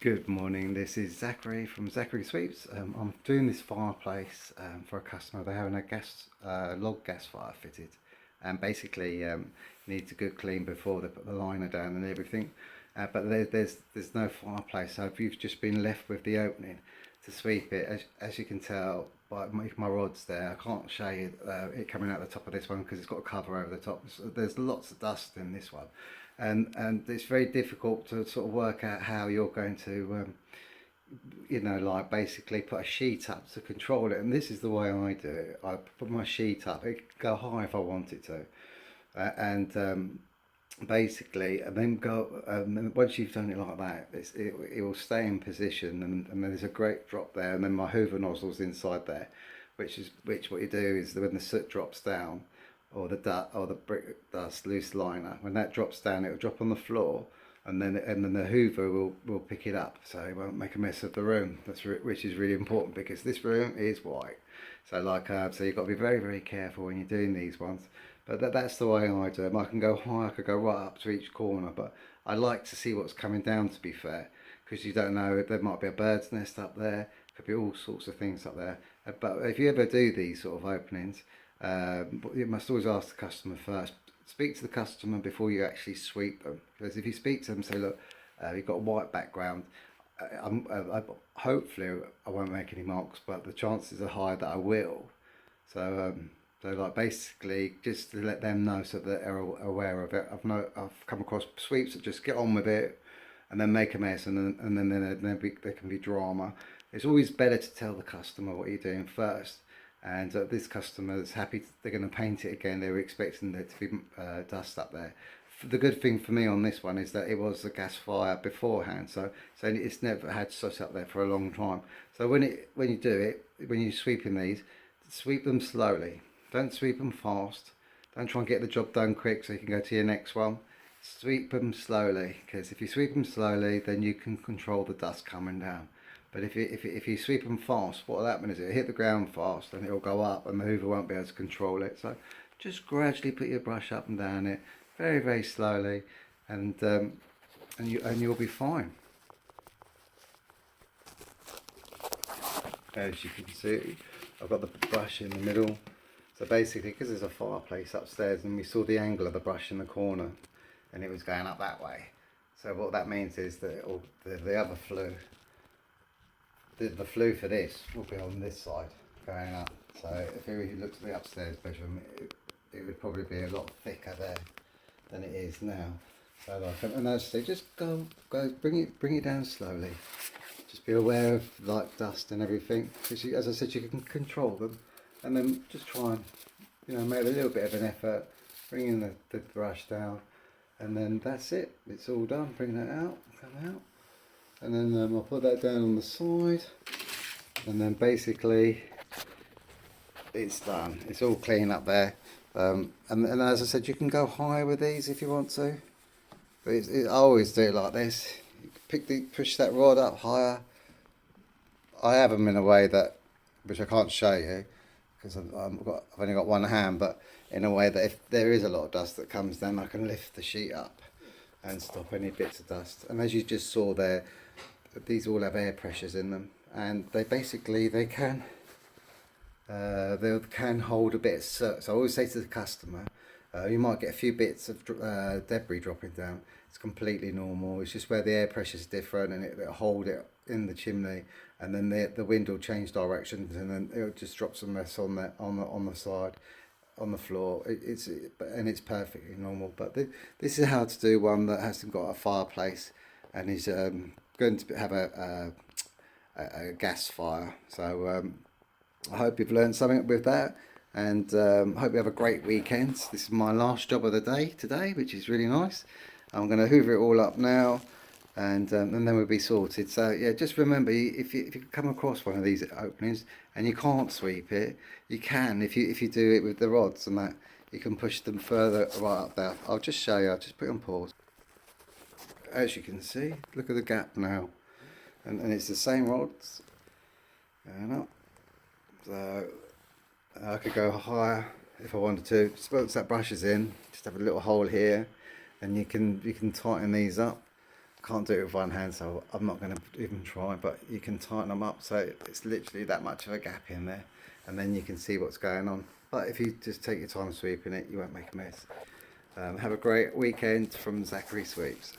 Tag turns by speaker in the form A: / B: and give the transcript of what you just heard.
A: Good morning, this is Zachary from Zachary Sweeps. I'm doing this fireplace for a customer. They're having a log gas fire fitted, and basically needs a good clean before they put the liner down and everything. But there's no fireplace, so if you've just been left with the opening to sweep it, as you can tell by my rod's there, I can't show you it coming out the top of this one because it's got a cover over the top. So there's lots of dust in this one, and it's very difficult to sort of work out how you're going to like basically put a sheet up to control it. And this is the way I do it. I put my sheet up, it can go high if I want it to, and basically, and then go, and once you've done it like that, it will stay in position, and there's a great drop there, and then my hoover nozzle's inside there, which what you do is that when the soot drops down, or the brick dust loose liner, when that drops down, it will drop on the floor, and then the hoover will pick it up, so it won't make a mess of the room. Which is really important because this room is white. So you've got to be very, very careful when you're doing these ones. But that's the way I do them. I can go high, I could go right up to each corner, but I like to see what's coming down, to be fair, because you don't know, there might be a bird's nest up there, could be all sorts of things up there. But if you ever do these sort of openings, you must always ask the customer first. Speak to the customer before you actually sweep them, because if you speak to them, say, look, you've got a white background, hopefully I won't make any marks, but the chances are high that I will. So like basically just to let them know so that they're aware of it. I've come across sweeps that just get on with it and then make a mess, and then there can be drama. It's always better to tell the customer what you're doing first. And this customer is happy they're going to paint it again. They were expecting there to be dust up there. The good thing for me on this one is that it was a gas fire beforehand, so it's never had soot up there for a long time. So when you do it, when you're sweeping these, sweep them slowly. Don't sweep them fast. Don't try and get the job done quick so you can go to your next one. Sweep them slowly, because if you sweep them slowly, then you can control the dust coming down. But if you sweep them fast, what will happen is it'll hit the ground fast and it'll go up, and the hoover won't be able to control it. So just gradually put your brush up and down it, very, very slowly, and you'll be fine. As you can see, I've got the brush in the middle. So basically, because there's a fireplace upstairs, and we saw the angle of the brush in the corner, and it was going up that way. So what that means is that the other flue, the flue for this will be on this side, going up. So if you looked at the upstairs bedroom, it would probably be a lot thicker there than it is now. So and as I say, just go, bring it down slowly. Just be aware of like dust and everything, because as I said, you can control them. And then just try and make a little bit of an effort, bring in the brush down, and then that's it, it's all done. Bring that out, come out, and then I'll put that down on the side, and then basically it's done. It's all clean up there, and as I said, you can go higher with these if you want to, but I always do it like this. You push that rod up higher. I have them in a way which I can't show you, because I've only got one hand, but in a way that if there is a lot of dust that comes down, I can lift the sheet up and stop any bits of dust. And as you just saw there, these all have air pressures in them, and they can hold a bit of soot. So I always say to the customer, you might get a few bits of debris dropping down. It's completely normal. It's just where the air pressure is different, and it'll hold it in the chimney, and then the wind will change directions, and then it'll just drop some mess on the side, on the floor. It's perfectly normal. But this is how to do one that hasn't got a fireplace and is going to have a gas fire. So I hope you've learned something with that, and hope you have a great weekend. This is my last job of the day today, which is really nice. I'm going to hoover it all up now, and then we'll be sorted. So yeah, just remember, if you come across one of these openings and you can't sweep it, you can, if you do it with the rods and that, you can push them further right up there. I'll just show you. I'll just put it on pause. As you can see, look at the gap now, and it's the same rods going up. So I could go higher if I wanted to. Just once that brush is in, just have a little hole here, and you can tighten these up. can't do it with one hand, so I'm not going to even try, but you can tighten them up so it's literally that much of a gap in there, and then you can see what's going on. But if you just take your time sweeping it, you won't make a mess. Have a great weekend from Zachary Sweeps.